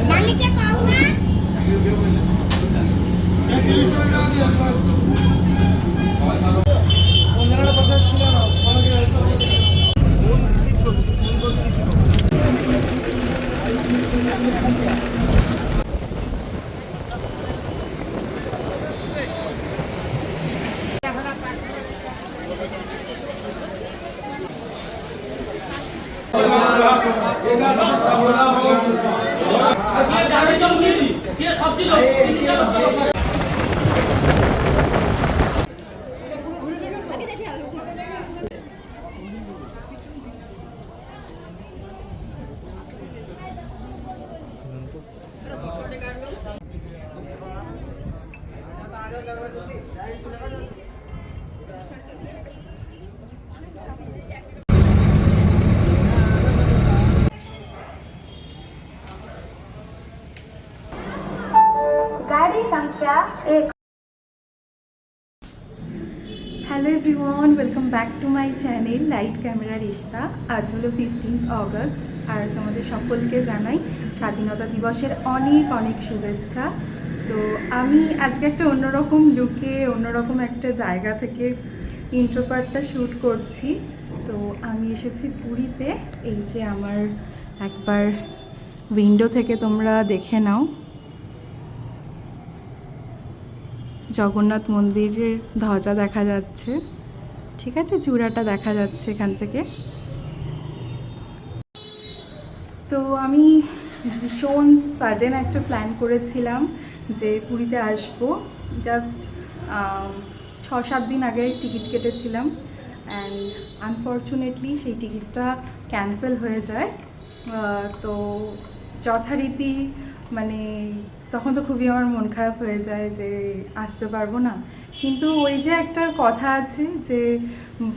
मालिकকে কও না ওনারা কথা ছিল না আমাকে ফোন রিসিভ করব ফোন করে রিসিভ করব ये सब्जी लो hello everyone, welcome back to my channel light camera Rishta. আজ হলো 15 অগস্ট আর তোমাদের সকলকে জানাই স্বাধীনতা দিবসের অনেক অনেক শুভেচ্ছা। তো আমি আজকে একটা অন্যরকম লুকে অন্যরকম একটা জায়গা থেকে ইন্ট্রো পার্টটা শ্যুট করছি। তো আমি এসেছি পুরীতে। এই যে আমার একবার উইন্ডো থেকে তোমরা দেখে নাও, জগন্নাথ মন্দিরের ধ্বজা দেখা যাচ্ছে, ঠিক আছে, চূড়াটা দেখা যাচ্ছে এখান থেকে। তো আমি ভীষণ সাডেন একটা প্ল্যান করেছিলাম যে পুরীতে আসবো। জাস্ট 6-7 দিন আগে টিকিট কেটেছিলাম অ্যান্ড আনফর্চুনেটলি সেই টিকিটটা ক্যান্সেল হয়ে যায়। তো যথারীতি মানে তখন তো খুবই আমার মন খারাপ হয়ে যায় যে আসতে পারবো না। কিন্তু ওই যে একটা কথা আছে যে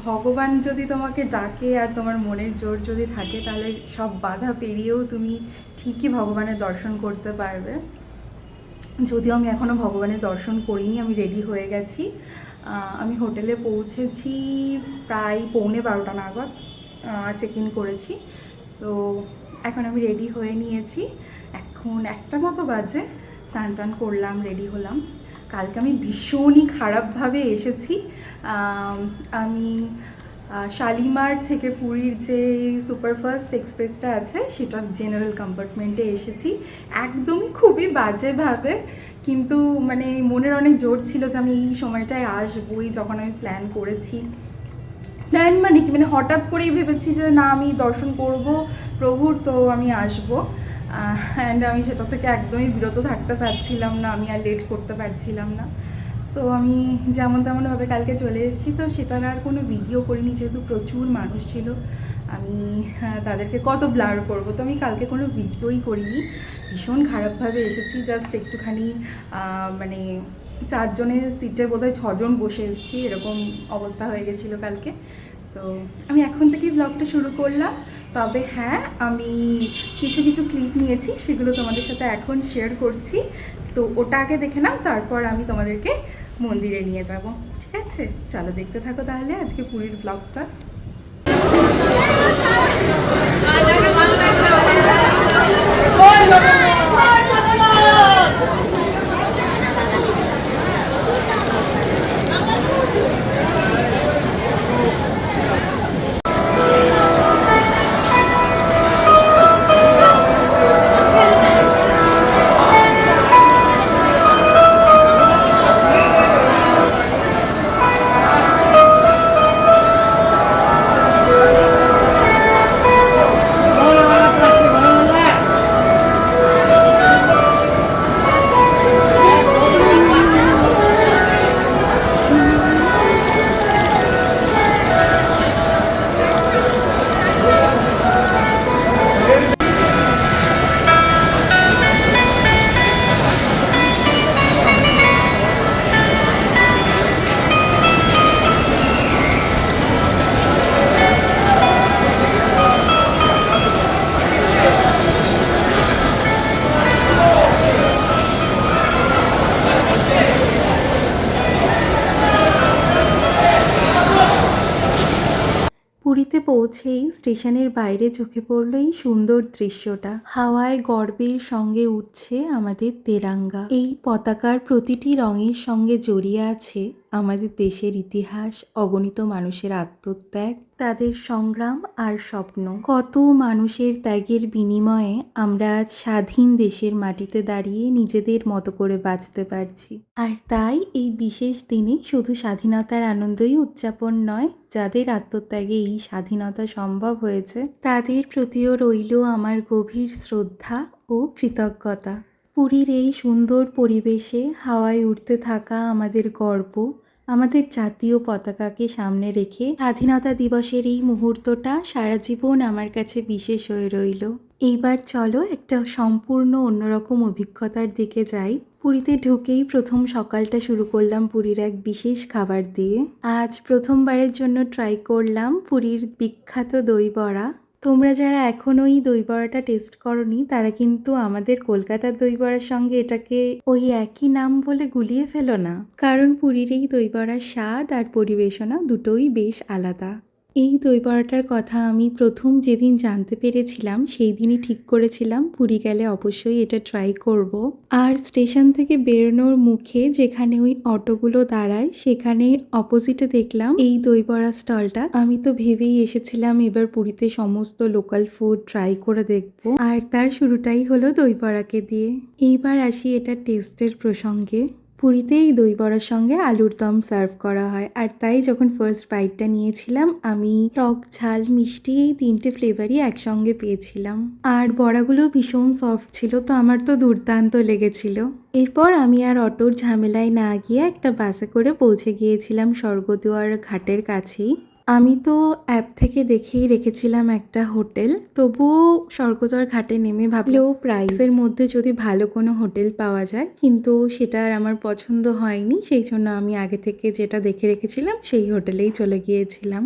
ভগবান যদি তোমাকে ডাকে আর তোমার মনের জোর যদি থাকে তাহলে সব বাধা পেরিয়েও তুমি ঠিকই ভগবানের দর্শন করতে পারবে। যদিও আমি এখনও ভগবানের দর্শন করিনি, আমি রেডি হয়ে গেছি। আমি হোটেলে পৌঁছেছি প্রায় 11:15 নাগাদ, চেক ইন করেছি। সো এখন আমি রেডি হয়ে নিয়েছি, এখন 1টা মতো বাজে। স্নান টান করলাম, রেডি হলাম। কালকে আমি ভীষণই খারাপভাবে এসেছি। আমি শালিমার থেকে পুরীর যে সুপারফাস্ট এক্সপ্রেসটা আছে সেটার জেনারেল কম্পার্টমেন্টে এসেছি, একদমই খুবই বাজেভাবে। কিন্তু মানে মনের অনেক জোর ছিল যে আমি এই সময়টায় আসবই। যখন আমি প্ল্যান করেছি, প্ল্যান মানে কি, মানে হঠাৎ করেই ভেবেছি যে না আমি দর্শন করব প্রভুর, তো আমি আসবো। অ্যান্ড আমি সেটা থেকে একদমই বিরত থাকতে পারছিলাম না, আমি আর লেট করতে পারছিলাম না। সো আমি যেমন তেমনভাবে কালকে চলে এসেছি। তো সেটার আর কোনো ভিডিও করিনি, যেহেতু প্রচুর মানুষ ছিল, আমি তাদেরকে কত ব্লার করবো। তো আমি কালকে কোনো ভিডিওই করিনি। ভীষণ খারাপভাবে এসেছি, জাস্ট একটুখানি মানে 4 জনের সিটে বোধহয় 6 জন বসে এসেছি, এরকম অবস্থা হয়ে গেছিলো কালকে। সো আমি এখন থেকেই ব্লগটা শুরু করলাম। তবে হ্যাঁ, আমি কিছু কিছু ক্লিপ নিয়েছি, সেগুলো তোমাদের সাথে এখন শেয়ার করছি। তো ওটা আগে দেখে নাও, তারপর আমি তোমাদেরকে মন্দিরে নিয়ে যাব। ঠিক আছে, চলো দেখতে থাকো তাহলে আজকে পুরীর ব্লগটা। পুরীতে পৌঁছেই স্টেশনের বাইরে চোখে পড়ল এই সুন্দর দৃশ্যটা। হাওয়ায় গর্বের সঙ্গে উঠছে আমাদের তেরাঙ্গা। এই পতাকার প্রতিটি রঙের সঙ্গে জড়িয়ে আছে আমাদের দেশের ইতিহাস, অগণিত মানুষের আত্মত্যাগ, তাদের সংগ্রাম আর স্বপ্ন। কত মানুষের ত্যাগের বিনিময়ে আমরা আজ স্বাধীন দেশের মাটিতে দাঁড়িয়ে নিজেদের মতো করে বাঁচতে পারছি। আর তাই এই বিশেষ দিনে শুধু স্বাধীনতার আনন্দই উদযাপন নয়, যাদের আত্মত্যাগে এই স্বাধীনতা সম্ভব হয়েছে তাদের প্রতিও রইল আমার গভীর শ্রদ্ধা ও কৃতজ্ঞতা। পুরীর এই সুন্দর পরিবেশে হাওয়ায় উড়তে থাকা আমাদের গর্ব, আমাদের জাতীয় পতাকাকে সামনে রেখে স্বাধীনতা দিবসের এই মুহূর্তটা সারা জীবন আমার কাছে বিশেষ হয়ে রইল। এইবার চলো একটা সম্পূর্ণ অন্যরকম অভিজ্ঞতার দিকে যাই। পুরীতে ঢুকেই প্রথম সকালটা শুরু করলাম পুরীর এক বিশেষ খাবার দিয়ে। আজ প্রথমবারের জন্য ট্রাই করলাম পুরীর বিখ্যাত দই বড়া। তোমরা যারা এখনও এই দই বড়াটা টেস্ট করনি, তারা কিন্তু আমাদের কলকাতার দই বড়ার সঙ্গে এটাকে ওই একই নাম বলে গুলিয়ে ফেলো না, কারণ পুরীর এই দই বড়ার স্বাদ আর পরিবেশনা দুটোই বেশ আলাদা। এই দই বড়াটার কথা আমি প্রথম যেদিন জানতে পেরেছিলাম সেই দিনই ঠিক করেছিলাম পুরী গেলে অবশ্যই এটা ট্রাই করব। আর স্টেশন থেকে বেরোনোর মুখে যেখানে ওই অটোগুলো দাঁড়ায়, সেখানে অপোজিটে দেখলাম এই দই বড়া স্টলটা। আমি তো ভেবেই এসেছিলাম এবার পুরীতে সমস্ত লোকাল ফুড ট্রাই করে দেখব, আর তার শুরুটাই হলো দই বড়াকে দিয়ে। এইবার আসি এটা টেস্টের প্রসঙ্গে। পুরীতে এই দই বড়ার সঙ্গে আলুর দম সার্ভ করা হয়, আর তাই যখন ফার্স্ট বাইটটা নিয়েছিলাম আমি টক, ঝাল, মিষ্টি এই তিনটে ফ্লেভারই একসঙ্গে পেয়েছিলাম। আর বড়াগুলো ভীষণ সফট ছিল, তো আমার তো দুর্দান্ত লেগেছিল। এরপর আমি আর অটোর ঝামেলায় না গিয়ে একটা বাসে করে পৌঁছে গিয়েছিলাম স্বর্গদুয়ার ঘাটের কাছেই। আমি তো অ্যাপ থেকে দেখেই রেখেছিলাম একটা হোটেল, তবুও স্বর্গদ্বার ঘাটে নেমে ভাবলেও প্রাইসের মধ্যে যদি ভালো কোনো হোটেল পাওয়া যায়, কিন্তু সেটা আর আমার পছন্দ হয়নি। সেই জন্য আমি আগে থেকে যেটা দেখে রেখেছিলাম সেই হোটেলেই চলে গিয়েছিলাম।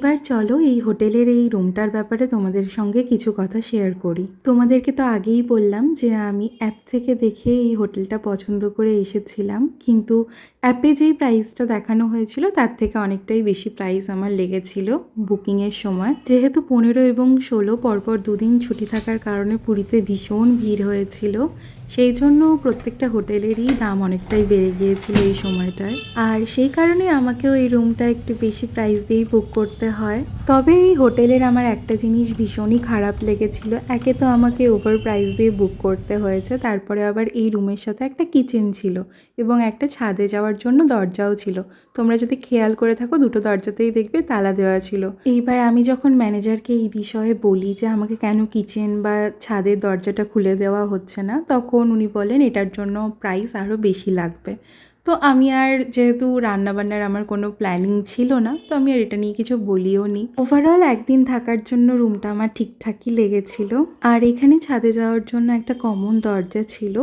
এইবার চলো এই হোটেলের এই রুমটার ব্যাপারে তোমাদের সঙ্গে কিছু কথা শেয়ার করি। তোমাদেরকে তো আগেই বললাম যে আমি অ্যাপ থেকে দেখে এই হোটেলটা পছন্দ করে এসেছিলাম, কিন্তু অ্যাপে যেই প্রাইসটা দেখানো হয়েছিল তার থেকে অনেকটাই বেশি প্রাইস আমার লেগেছিল বুকিংয়ের সময়। যেহেতু 15 এবং 16 পরপর দুদিন ছুটি থাকার কারণে পুরীতে ভীষণ ভিড় হয়েছিল, সেই জন্য প্রত্যেকটা হোটেলেরই দাম অনেকটাই বেড়ে গিয়েছিল এই সময়টায়। আর সেই কারণে আমাকেও এই রুমটা একটু বেশি প্রাইস দিয়েই বুক করতে হয়। তবে এই হোটেলের আমার একটা জিনিস ভীষণই খারাপ লেগেছিল। একে তো আমাকে ওভার প্রাইস দিয়ে বুক করতে হয়েছে, তারপরে আবার এই রুমের সাথে একটা কিচেন ছিল এবং একটা ছাদে যাওয়ার জন্য দরজাও ছিল। তোমরা যদি খেয়াল করে থাকো দুটো দরজাতেই দেখবে তালা দেওয়া ছিল। এইবার আমি যখন ম্যানেজারকে এই বিষয়ে বলি যে আমাকে কেন কিচেন বা ছাদের দরজাটা খুলে দেওয়া হচ্ছে না, তখন উনি বলেন এটার জন্য প্রাইস আরও বেশি লাগবে। তো আমি আর যেহেতু রান্নাবান্নার আমার কোনো প্ল্যানিং ছিল না, তো আমি আর এটা নিয়ে কিছু বলিও নি। ওভারঅল একদিন থাকার জন্য রুমটা আমার ঠিকঠাকই লেগেছিল। আর এখানে ছাদে যাওয়ার জন্য একটা কমন দরজা ছিল।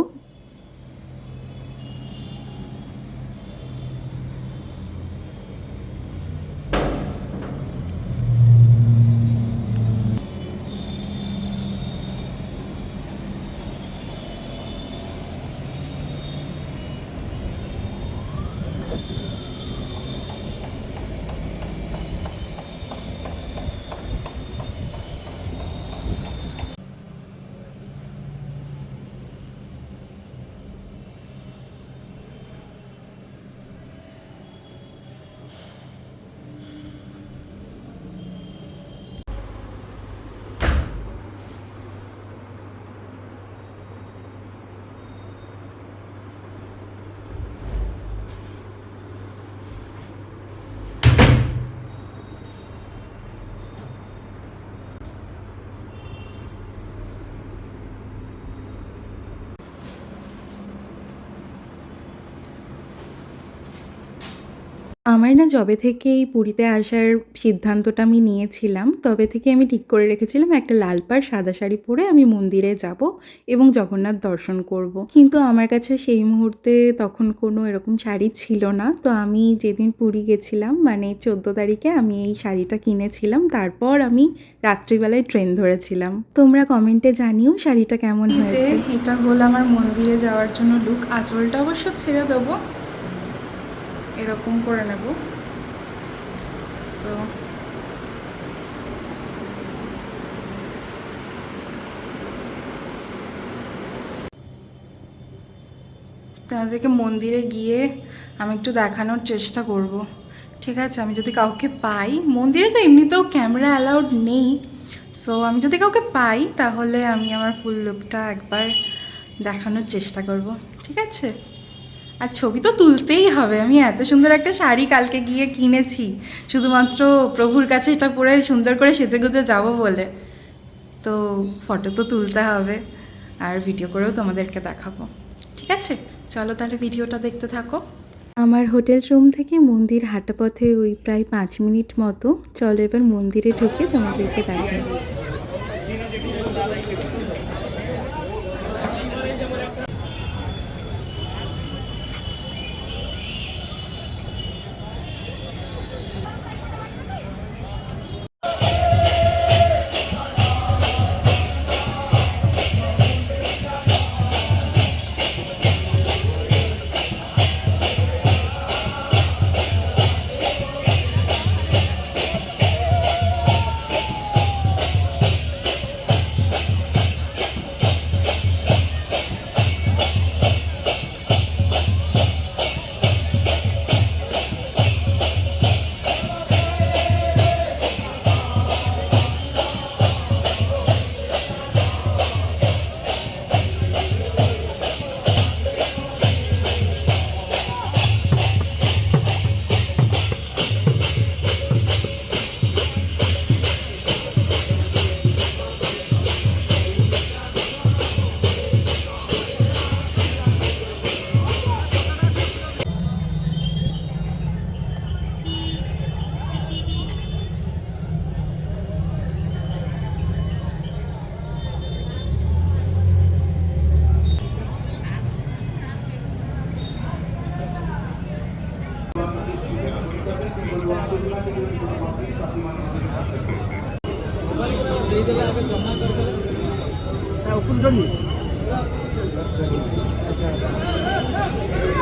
আমার না যবে থেকে এই পুরীতে আসার সিদ্ধান্তটা আমি নিয়েছিলাম, তবে থেকে আমি ঠিক করে রেখেছিলাম একটা লাল পাড় সাদা শাড়ি পরে আমি মন্দিরে যাব এবং জগন্নাথ দর্শন করব। কিন্তু আমার কাছে সেই মুহূর্তে তখন কোনো এরকম শাড়ি ছিল না। তো আমি যেদিন পুরী গেছিলাম মানে 14 তারিখে আমি এই শাড়িটা কিনেছিলাম, তারপর আমি রাত্রিবেলায় ট্রেন ধরেছিলাম। তোমরা কমেন্টে জানিও শাড়িটা কেমন হয়েছে। এটা হলো আমার মন্দিরে যাওয়ার জন্য লুক। আঁচলটা অবশ্য ছেড়ে দেবো, এরকম করে নেব। সো তাদেরকে মন্দিরে গিয়ে আমি একটু দেখানোর চেষ্টা করব, ঠিক আছে? আমি যদি কাউকে পাই, মন্দিরে তো এমনিতেও ক্যামেরা অ্যালাউড নেই, সো আমি যদি কাউকে পাই তাহলে আমি আমার ফুল লুকটা একবার দেখানোর চেষ্টা করব, ঠিক আছে? আর ছবি তো তুলতেই হবে। আমি এত সুন্দর একটা শাড়ি কালকে গিয়ে কিনেছি শুধুমাত্র প্রভুর কাছে এটা পরে সুন্দর করে সেজেগুজে যাব বলে, তো ফটো তো তুলতে হবে আর ভিডিও করেও তোমাদেরকে দেখাবো, ঠিক আছে? চলো তাহলে ভিডিওটা দেখতে থাকো। আমার হোটেল রুম থেকে মন্দির হাঁটা পথে ওই প্রায় 5 মিনিট মতো। চলো এবার মন্দিরে ঢুকে তোমাদেরকে দেখাই।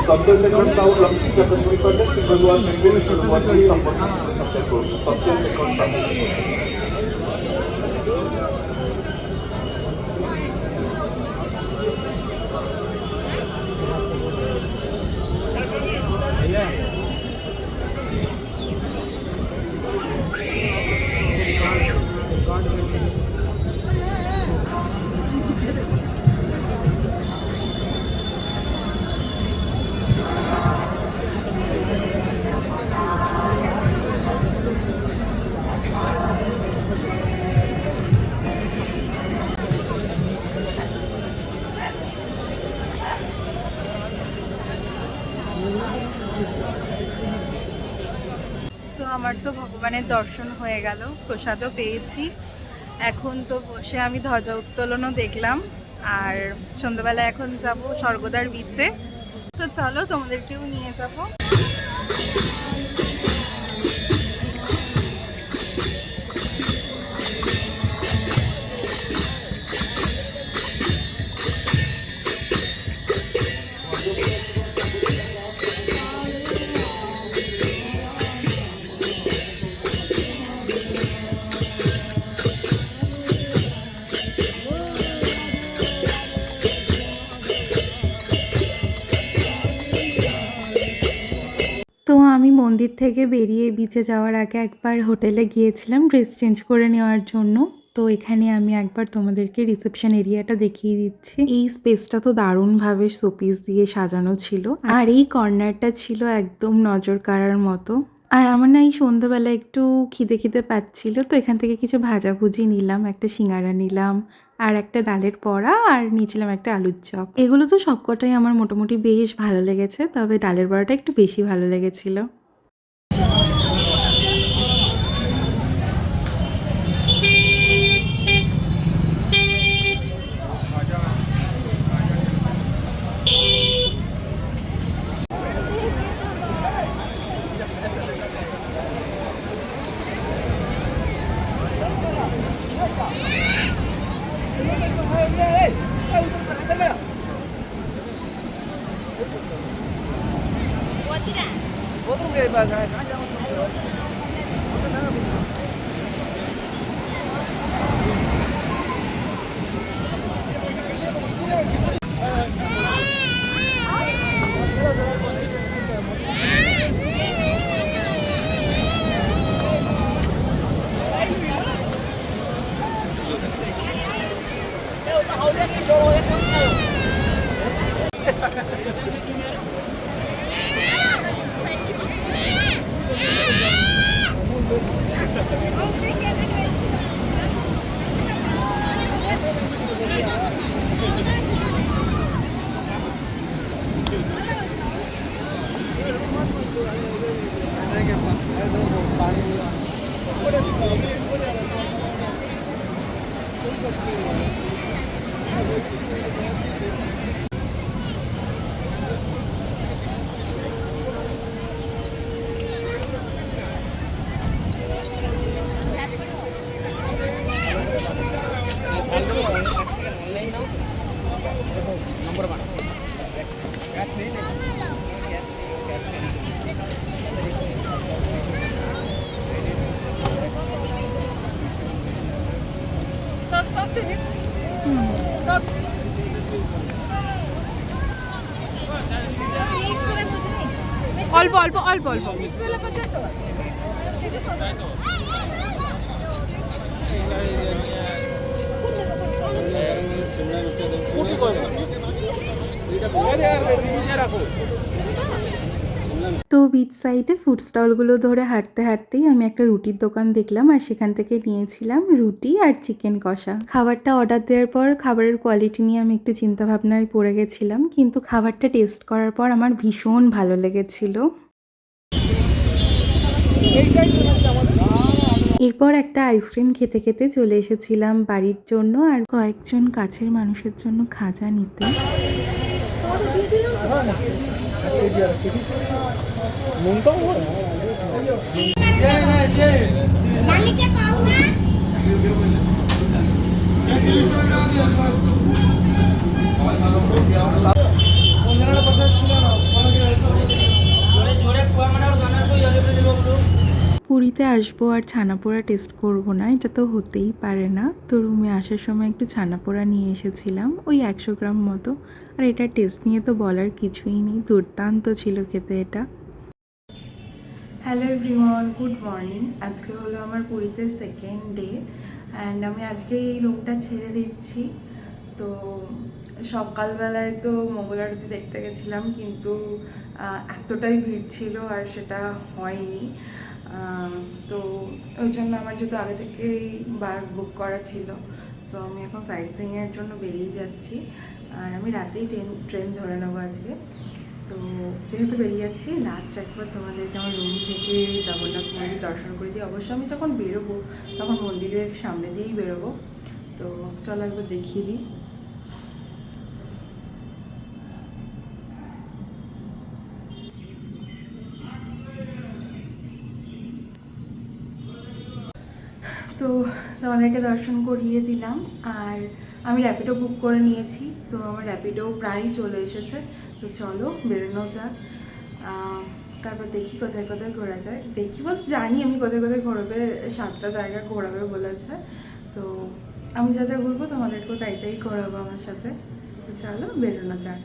सत्य सेकंड साउथ लकी कैपेसिटी करने सिंगल वन मेंटेन करने वाली संपर्क सब्जेक्ट को सत्य सेकंड साउथ তো আমার তো ভগবানের দর্শন হয়ে গেল, প্রসাদও পেয়েছি। এখন তো বসে আমি ধ্বজা উত্তোলনও দেখলাম, আর সন্ধ্যাবেলা এখন যাব স্বর্গদ্বার বিচে। তো চলো তোমাদেরকেও নিয়ে যাবো। তো আমি মন্দির থেকে বেরিয়ে বিচে যাওয়ার আগে একবার হোটেলে গিয়েছিলাম ড্রেস চেঞ্জ করে নেওয়ার জন্য। তো এখানে আমি একবার তোমাদেরকে রিসেপশন এরিয়াটা দেখিয়ে দিচ্ছি। এই স্পেসটা তো দারুণভাবে শোপিস দিয়ে সাজানো ছিল, আর এই কর্নারটা ছিল একদম নজর কাড়ার মতো। আর আমার না এই সন্ধ্যাবেলা একটু খিদে খিদে পাচ্ছিল, তো এখান থেকে কিছু ভাজাভুজি নিলাম, একটা সিঙ্গারা নিলাম, আর একটা ডালের বড়া, আর নিয়েছিলাম একটা আলুর চপ। এগুলো তো সবকটাই আমার মোটামুটি বেশ ভালো লেগেছে, তবে ডালের বড়াটা একটু বেশি ভালো লেগেছিলো। অল্প অল্প অল্প অল্প তো বিচ সাইডে ফুড স্টলগুলো ধরে হাঁটতে হাঁটতেই আমি একটা রুটির দোকান দেখলাম, আর সেখান থেকে নিয়েছিলাম রুটি আর চিকেন কষা। খাবারটা অর্ডার দেওয়ার পর খাবারের কোয়ালিটি নিয়ে আমি একটু চিন্তা ভাবনায় পড়ে গেছিলাম, কিন্তু খাবারটা টেস্ট করার পর আমার ভীষণ ভালো লেগেছিল। এরপর একটা আইসক্রিম খেতে খেতে চলে এসেছিলাম বাড়ির জন্য আর কয়েকজন কাছের মানুষের জন্য খাজা নিতে। জায়গাটা কথা ছিল না পুরীতে আসবো আর ছানা পোড়া টেস্ট করব না, এটা তো হতেই পারে না। তো রুমে আসার সময় একটু ছানা পোড়া নিয়ে এসেছিলাম, ওই 100 গ্রাম মতো। আর এটা টেস্ট নিয়ে তো বলার কিছুই নেই, দুর্দান্ত ছিল খেতে এটা। Hello everyone, good morning. আজকে হলো আমার পুরীতে সেকেন্ড ডে অ্যান্ড আমি আজকে এই রুমটা ছেড়ে দিচ্ছি। তো সকালবেলায় তো মঙ্গল আরতি দেখতে গেছিলাম, কিন্তু এতটাই ভিড় ছিল আর সেটা হয়নি। তো ওই জন্য আমার যেহেতু আগে থেকেই বাস বুক করা ছিল, সো আমি এখন সাইট সিইংয়ের জন্য বেরিয়ে যাচ্ছি। আর আমি রাতেই ট্রেন ধরে নেবো আজকে। তো যেহেতু বেরিয়ে যাচ্ছি, লাস্ট একবার তোমাদেরকে আমার রুম থেকে জগন্নাথ মন্দির দর্শন করে দিই। অবশ্য আমি যখন বেরোবো তখন মন্দিরের সামনে দিয়েই বেরোবো। তো চলো একবার দেখিয়ে দিই। তো তোমাদেরকে দর্শন করিয়ে দিলাম। আর আমি র্যাপিডো বুক করে নিয়েছি, তো আমার র্যাপিডো প্রায় চলে এসেছে। তো চলো বেরোনো যাক। তারপর দেখি কোথায় কোথায় ঘোরা যায়। দেখি বলতে জানি আমি কোথায় কোথায় ঘোরাবে, 7টা জায়গা ঘোরাবে বলেছে। তো আমি যা যা ঘুরবো তোমাদেরকেও তাই তাই ঘোরাবো আমার সাথে। তো চলো বেরোনো যাক।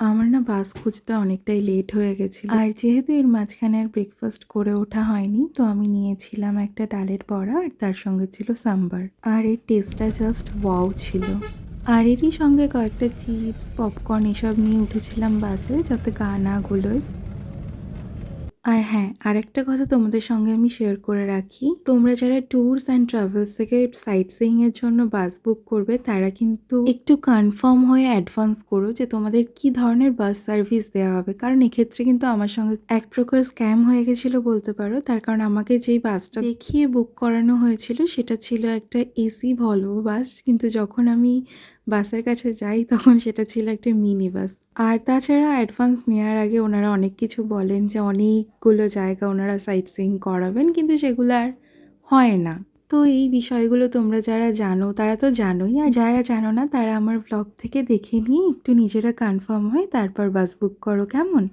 আমার না বাস খুঁজতে অনেকটাই লেট হয়ে গেছিল, আর যেহেতু এর মাঝখানে আর ব্রেকফাস্ট করে ওঠা হয়নি, তো আমি নিয়েছিলাম একটা ডালের বড়া আর তার সঙ্গে ছিল সাম্বার। আর এর টেস্টটা জাস্ট ওয়াও ছিল। আর এরই সঙ্গে কয়েকটা চিপস, পপকর্ন এসব নিয়ে উঠেছিলাম বাসে, যাতে গা না গুলোয়। আর হ্যাঁ, আরেকটা কথা তোমাদের সঙ্গে আমি শেয়ার করে রাখি, তোমরা যারা ট্যুরস অ্যান্ড ট্রাভেলস থেকে সাইট সিইং এর জন্য বাস বুক করবে, তারা কিন্তু একটু কনফার্ম হয়ে অ্যাডভান্স করো যে তোমাদের কি ধরনের বাস সার্ভিস দেওয়া হবে। কারণ এক্ষেত্রে কিন্তু আমার সঙ্গে এক প্রকার স্ক্যাম হয়ে গেছিলো বলতে পারো। তার কারণ আমাকে যেই বাসটা দেখিয়ে বুক করানো হয়েছিল সেটা ছিল একটা এসি ভলভো বাস, কিন্তু যখন আমি বাসের কাছে যাই তখন সেটা ছিল একটা মিনি বাস। আর তাছাড়া অ্যাডভান্স নেওয়ার আগে ওনারা অনেক কিছু বলেন যে অনেকগুলো জায়গা ওনারা সাইট সিইং করাবেন, কিন্তু সেগুলো আর হয় না। তো এই বিষয়গুলো তোমরা যারা জানো তারা তো জানোই, আর যারা জানো না তারা আমার ব্লগ থেকে দেখে নিয়ে একটু নিজেরা কনফার্ম হয় তারপর বাস বুক করো, কেমন?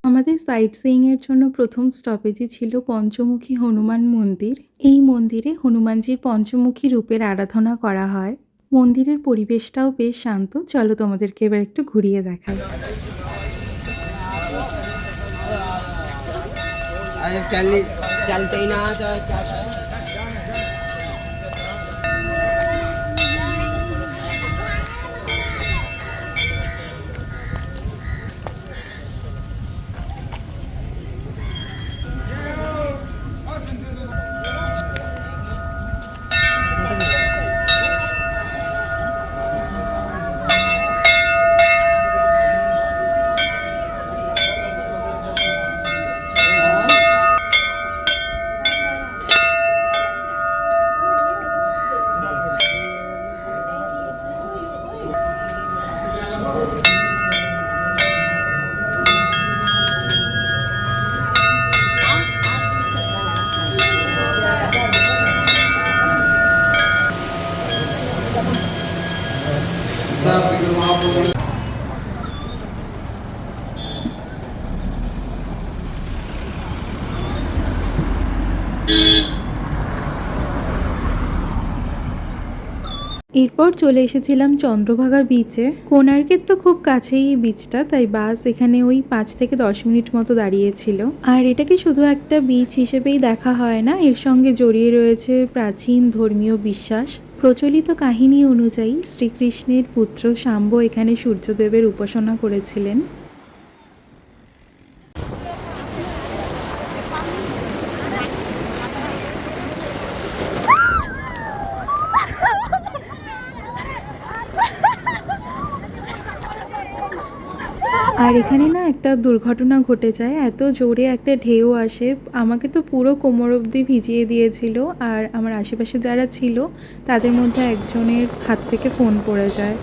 আমাদের সাইট সিইংয়ের জন্য প্রথম স্টপেজই ছিল পঞ্চমুখী হনুমান মন্দির। এই মন্দিরে হনুমানজির পঞ্চমুখী রূপের আরাধনা করা হয়। মন্দিরের পরিবেশটাও বেশ শান্ত। চলো তোমাদেরকে এবার একটু ঘুরিয়ে দেখাই। अरे चलते ही ना तो क्या এরপর চলে এসেছিলাম চন্দ্রভাগা বিচে। কোণার্কের তো খুব কাছেই এই বিচটা, তাই বাস এখানে ওই 5 থেকে 10 মিনিট মতো দাঁড়িয়েছিল। আর এটাকে শুধু একটা বিচ হিসেবেই দেখা হয় না, এর সঙ্গে জড়িয়ে রয়েছে প্রাচীন ধর্মীয় বিশ্বাস। প্রচলিত কাহিনী অনুযায়ী শ্রীকৃষ্ণের পুত্র শাম্ব এখানে সূর্যদেবের উপাসনা করেছিলেন। আর এখানে না একটা দুর্ঘটনা ঘটে যায়, এত জোরে একটা ঢেউ আসে, আমাকে তো পুরো কোমর অবধি ভিজিয়ে দিয়েছিল। আর আমার আশেপাশে যারা ছিল তাদের মধ্যে একজনের হাত থেকে ফোন পড়ে যায়।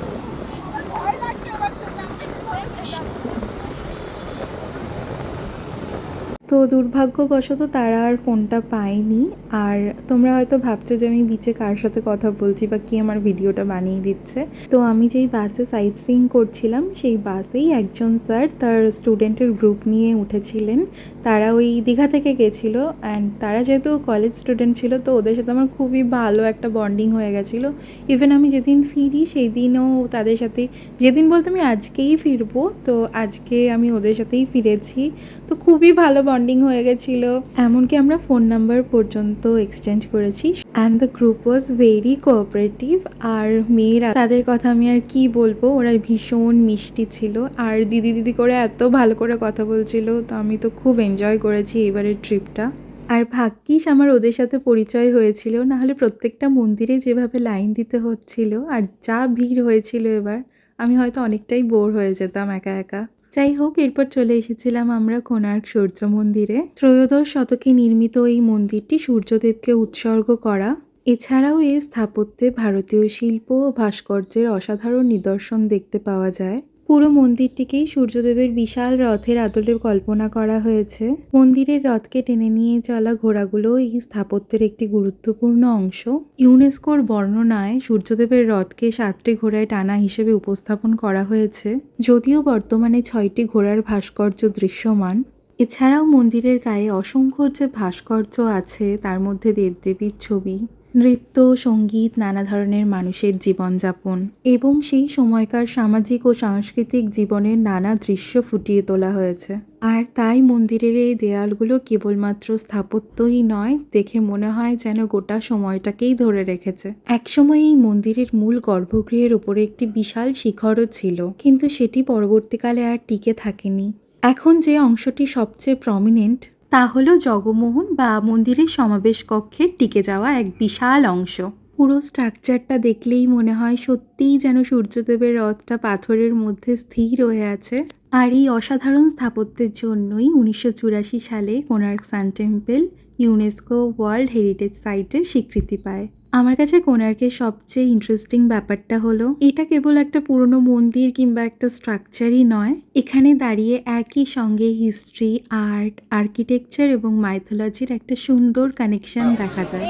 তো দুর্ভাগ্যবশত তারা আর ফোনটা পায়নি। আর তোমরা হয়তো ভাবছো যে আমি বিচে কার সাথে কথা বলছি বা কি আমার ভিডিওটা বানিয়ে দিচ্ছে। তো আমি যেই বাসে সাইট সিইং করছিলাম সেই বাসেই একজন স্যার তার স্টুডেন্টের গ্রুপ নিয়ে উঠেছিলেন। তারা ওই দীঘা থেকে গেছিলো, অ্যান্ড তারা যেহেতু কলেজ স্টুডেন্ট ছিল তো ওদের সাথে আমার খুবই ভালো একটা বন্ডিং হয়ে গেছিলো। ইভেন আমি যেদিন ফিরি সেই দিনও তাদের সাথে, যেদিন বলতে আমি আজকেই ফিরবো, তো আজকে আমি ওদের সাথেই ফিরেছি। তো খুবই ভালো বন্ডিং হয়ে গেছিলো, এমনকি আমরা ফোন নাম্বার পর্যন্ত এক্সচেঞ্জ করেছি। And the group was very cooperative. আর মেয়েরা, তাদের কথা আমি আর কি বলবো, ওরা ভীষণ মিষ্টি ছিল আর দিদি দিদি করে এত ভালো করে কথা বলছিল। তো আমি তো খুব এনজয় করেছি এবারের ট্রিপটা। আর ভাগ্যিস আমার ওদের সাথে পরিচয় হয়েছিল, নাহলে প্রত্যেকটা মন্দিরে যেভাবে লাইন দিতে হচ্ছিল আর যা ভিড় হয়েছিল এবার, আমি হয়তো অনেকটাই বোর হয়ে যেতাম একা একা। যাই হোক, এরপর চলে এসেছিলাম আমরা কোণার্ক সূর্য মন্দিরে। ত্রয়োদশ শতকে নির্মিত এই মন্দিরটি সূর্যদেবকে উৎসর্গ করা। এছাড়াও এর স্থাপত্যে ভারতীয় শিল্প ও ভাস্কর্যের অসাধারণ নিদর্শন দেখতে পাওয়া যায়। পুরো মন্দিরটিকেই সূর্যদেবের বিশাল রথের আদলে কল্পনা করা হয়েছে। মন্দিরের রথকে টেনে নিয়ে চলা ঘোড়াগুলো এই স্থাপত্যের একটি গুরুত্বপূর্ণ অংশ। ইউনেস্কোর বর্ণনায় সূর্যদেবের রথকে 7টি ঘোড়ায় টানা হিসেবে উপস্থাপন করা হয়েছে, যদিও বর্তমানে 6টি ঘোড়ার ভাস্কর্য দৃশ্যমান। এছাড়াও মন্দিরের গায়ে অসংখ্য যে ভাস্কর্য আছে, তার মধ্যে দেবদেবীর ছবি, নৃত্য, সঙ্গীত, নানা ধরনের মানুষের জীবনযাপন এবং সেই সময়কার সামাজিক ও সাংস্কৃতিক জীবনের নানা দৃশ্য ফুটিয়ে তোলা হয়েছে। আর তাই মন্দিরের এই দেয়ালগুলো কেবলমাত্র স্থাপত্যই নয়, দেখে মনে হয় যেন গোটা সময়টাকেই ধরে রেখেছে। একসময় এই মন্দিরের মূল গর্ভগৃহের উপরে একটি বিশাল শিখরও ছিল, কিন্তু সেটি পরবর্তীকালে আর টিকে থাকেনি। এখন যে অংশটি সবচেয়ে প্রমিনেন্ট তা হলো জগমোহন বা মন্দিরের সমাবেশ কক্ষের টিকে যাওয়া এক বিশাল অংশ। পুরো স্ট্রাকচারটা দেখলেই মনে হয় সত্যিই যেন সূর্যদেবের রথটা পাথরের মধ্যে স্থির হয়ে আছে। আর এই অসাধারণ স্থাপত্যের জন্যই 1984 সালে কোণার্ক সান টেম্পল ইউনেস্কো ওয়ার্ল্ড হেরিটেজ সাইটের স্বীকৃতি পায়। আমার কাছে কোণার্কের সবচেয়ে ইন্টারেস্টিং ব্যাপারটা হলো এটা কেবল একটা পুরনো মন্দির কিংবা একটা স্ট্রাকচারই নয়, এখানে দাঁড়িয়ে একই সঙ্গে হিস্ট্রি, আর্ট, আর্কিটেকচার এবং মাইথোলজির একটা সুন্দর কানেকশন দেখা যায়।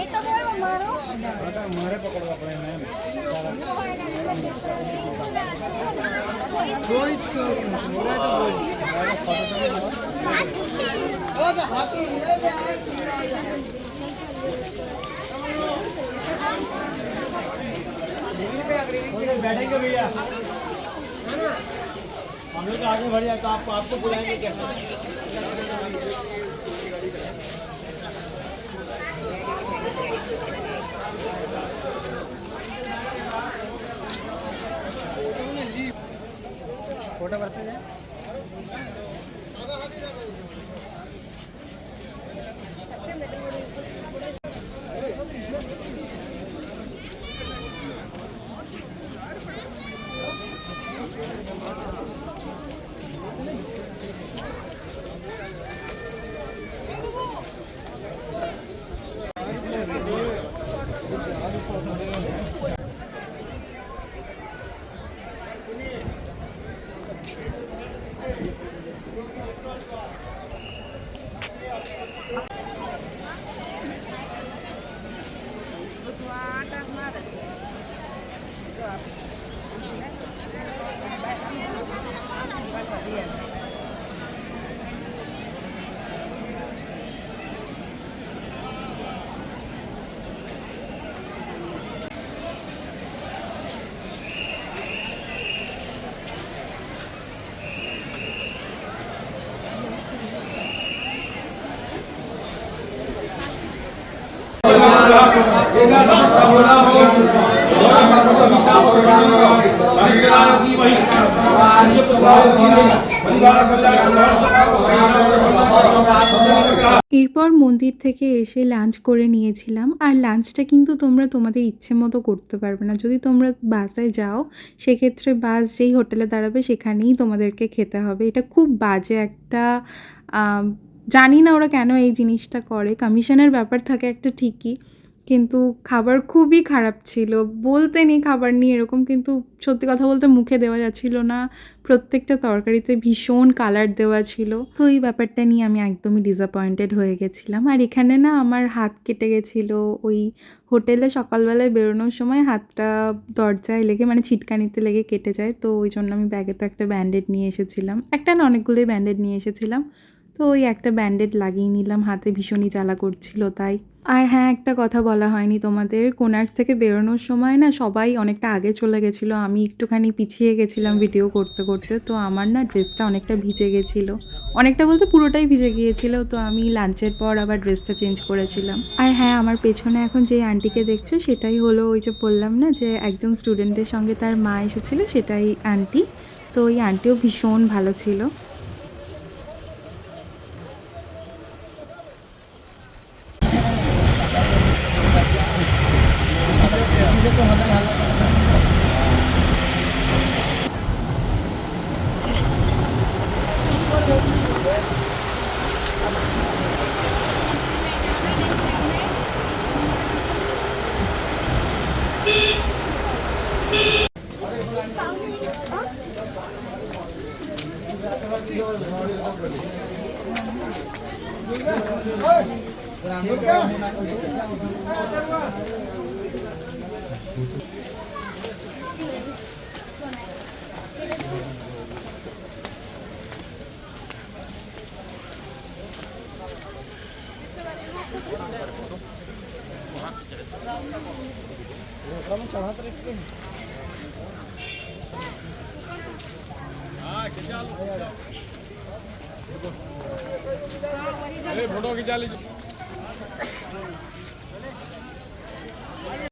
बैठेंगे भैया, हम लोग आगे बढ़ जाए तो आपको बुलाएंगे कैसे? फोटो करते हैं। এরপর মন্দির থেকে এসে লাঞ্চ করে নিয়েছিলাম। আর লাঞ্চটা কিন্তু তোমরা তোমাদের ইচ্ছে মতো করতে পারবে না। যদি তোমরা বাসে যাও সেক্ষেত্রে বাস যেই হোটেলে দাঁড়াবে সেখানেই তোমাদেরকে খেতে হবে। এটা খুব বাজে একটা, জানি না ওরা কেন এই জিনিসটা করে। কমিশনের ব্যাপার থাকে একটা ঠিকই, কিন্তু খাবার খুবই খারাপ ছিল। বলতে নেই খাবার নিয়ে এরকম, কিন্তু সত্যি কথা বলতে মুখে দেওয়া যাচ্ছিল না। প্রত্যেকটা তরকারিতে ভীষণ কালার দেওয়া ছিল। তো এই ব্যাপারটা নিয়ে আমি একদমই ডিসঅ্যাপয়েন্টেড হয়ে গেছিলাম। আর এখানে না আমার হাত কেটে গেছিলো ওই হোটেলে সকালবেলায় বেরোনোর সময় হাতটা দরজায় লেগে, মানে ছিটকানিতে লেগে কেটে যায়। তো ওই জন্য আমি ব্যাগে তো একটা ব্যান্ডেড নিয়ে এসেছিলাম, একটা না অনেকগুলোই ব্যান্ডেড নিয়ে এসেছিলাম। তো ওই একটা ব্যান্ডেড লাগিয়ে নিলাম, হাতে ভীষণই জ্বালা করছিল তাই। আর হ্যাঁ, একটা কথা বলা হয়নি তোমাদের, কোণার্ক থেকে বেরোনোর সময় না সবাই অনেকটা আগে চলে গেছিলো। আমি একটুখানি পিছিয়ে গেছিলাম ভিডিও করতে করতে। তো আমার না ড্রেসটা অনেকটা ভিজে গেছিলো, অনেকটা বলতে পুরোটাই ভিজে গিয়েছিল। তো আমি লাঞ্চের পর আবার ড্রেসটা চেঞ্জ করেছিলাম। আর হ্যাঁ, আমার পেছনে এখন যে আন্টিকে দেখছো সেটাই হলো ওই যে বললাম না যে একজন স্টুডেন্টের সঙ্গে তার মা এসেছিলো, সেটাই আন্টি। তো ওই আন্টিও ভীষণ ভালো ছিল।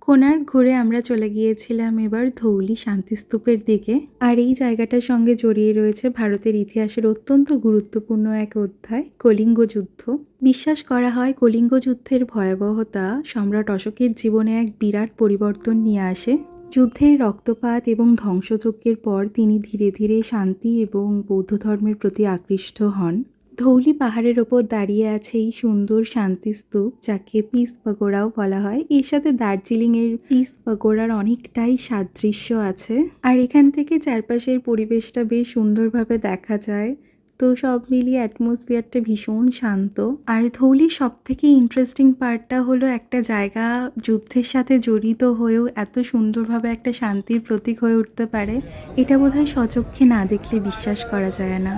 কোণার্ক ঘুরে আমরা চলে গিয়েছিলাম এবার ধৌলি শান্তিস্তূপের দিকে। আর এই জায়গাটার সঙ্গে জড়িয়ে রয়েছে ভারতের ইতিহাসের অত্যন্ত গুরুত্বপূর্ণ এক অধ্যায়, কলিঙ্গ যুদ্ধ। বিশ্বাস করা হয় কলিঙ্গ যুদ্ধের ভয়াবহতা সম্রাট অশোকের জীবনে এক বিরাট পরিবর্তন নিয়ে আসে। যুদ্ধের রক্তপাত এবং ধ্বংসযজ্ঞের পর তিনি ধীরে ধীরে শান্তি এবং বৌদ্ধ ধর্মের প্রতি আকৃষ্ট হন। ধৌলি পাহাড়ের ওপর দাঁড়িয়ে আছে এই সুন্দর শান্তি স্তূপ, যাকে পিস পাগোড়াও বলা হয়। এর সাথে দার্জিলিংয়ের পিস পাগোড়ার অনেকটাই সাদৃশ্য আছে। আর এখান থেকে চারপাশের পরিবেশটা বেশ সুন্দরভাবে দেখা যায়। তো সব মিলিয়ে অ্যাটমসফিয়ারটা ভীষণ শান্ত। আর ধৌলির সব থেকে ইন্টারেস্টিং পার্টটা হলো একটা জায়গা যুদ্ধের সাথে জড়িত হয়েও এত সুন্দরভাবে একটা শান্তির প্রতীক হয়ে উঠতে পারে, এটা বোধহয় স্বচক্ষে না দেখলে বিশ্বাস করা যায় না।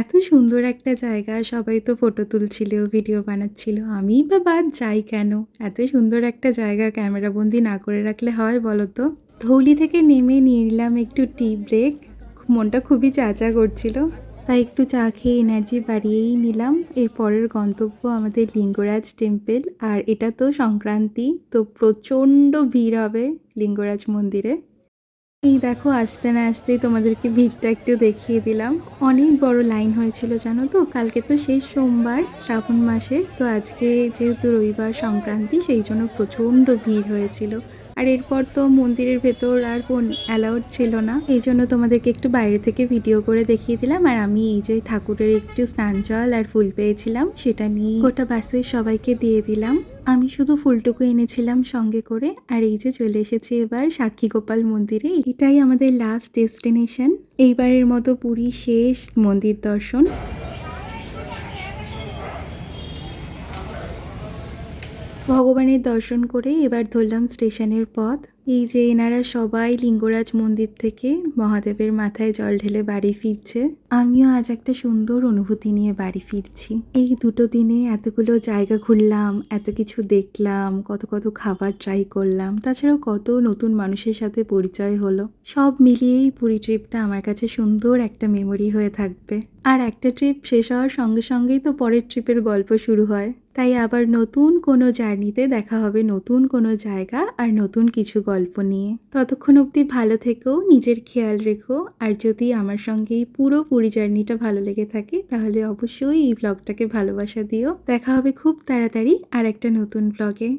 এত সুন্দর একটা জায়গা, সবাই তো ফটো তুলছিল, ভিডিও বানাচ্ছিল, আমিই বা বাদ যাই কেন? এত সুন্দর একটা জায়গা ক্যামেরাবন্দি না করে রাখলে হয় বলো তো? ধৌলি থেকে নেমে নিয়ে নিলাম একটু টি ব্রেক। মনটা খুবই চা করছিল, তাই একটু চা খেয়ে এনার্জি বাড়িয়েই নিলাম। এর পরের গন্তব্য আমাদের লিঙ্গরাজ টেম্পল। আর এটা তো সংক্রান্তি, তো প্রচণ্ড ভিড় হবে লিঙ্গরাজ মন্দিরে। এই দেখো, আসতে না আসতেই তোমাদেরকে ভিড়টা একটু দেখিয়ে দিলাম। অনেক বড় লাইন হয়েছিল জানো তো। কালকে তো শেষ সোমবার শ্রাবণ মাসের, তো আজকে যেহেতু রবিবার সংক্রান্তি, সেই জন্য প্রচণ্ড ভিড় হয়েছিল। আর এরপর তো মন্দিরের ভেতর আর ফোন অ্যালাউড ছিল না, এই জন্য তোমাদেরকে একটু বাইরে থেকে ভিডিও করে দেখিয়ে দিলাম। আর আমি এই যে ঠাকুরের একটু স্নান জল আর ফুল পেয়েছিলাম, সেটা নিয়ে গোটা বাসের সবাইকে দিয়ে দিলাম। আমি শুধু ফুলটুকু এনেছিলাম সঙ্গে করে। আর এই যে চলে এসেছি এবার সাক্ষী গোপাল মন্দিরে। এটাই আমাদের লাস্ট ডেস্টিনেশন। এইবারের মতো পুরী শেষ মন্দির দর্শন। ভগবানের দর্শন করে এবার ধরলাম স্টেশনের পথ। এই যে এনারা সবাই লিঙ্গরাজ মন্দির থেকে মহাদেবের মাথায় জল ঢেলে বাড়ি ফিরছে। আমিও আজ একটা সুন্দর অনুভূতি নিয়ে বাড়ি ফিরছি। এই দুটো দিনে এতগুলো জায়গা ঘুরলাম, এত কিছু দেখলাম, কত কত খাবার ট্রাই করলাম, তাছাড়াও কত নতুন মানুষের সাথে পরিচয় হলো। সব মিলিয়েই পুরী ট্রিপটা আমার কাছে সুন্দর একটা মেমোরি হয়ে থাকবে। আর একটা ট্রিপ শেষ হওয়ার সঙ্গে সঙ্গেই তো পরের ট্রিপের গল্প শুরু হয়। তাই আবার নতুন কোনো জার্নিতে দেখা হবে, নতুন কোনো জায়গা আর নতুন কিছু গল্প নিয়ে। ততক্ষণ অবধি ভালো থেকো, নিজের খেয়াল রেখো। আর যদি আমার সঙ্গে এই পুরো পুরী জার্নিটা ভালো লেগে থাকে, তাহলে অবশ্যই এই ব্লগটাকে ভালোবাসা দিও। দেখা হবে খুব তাড়াতাড়ি আর একটা নতুন ব্লগে।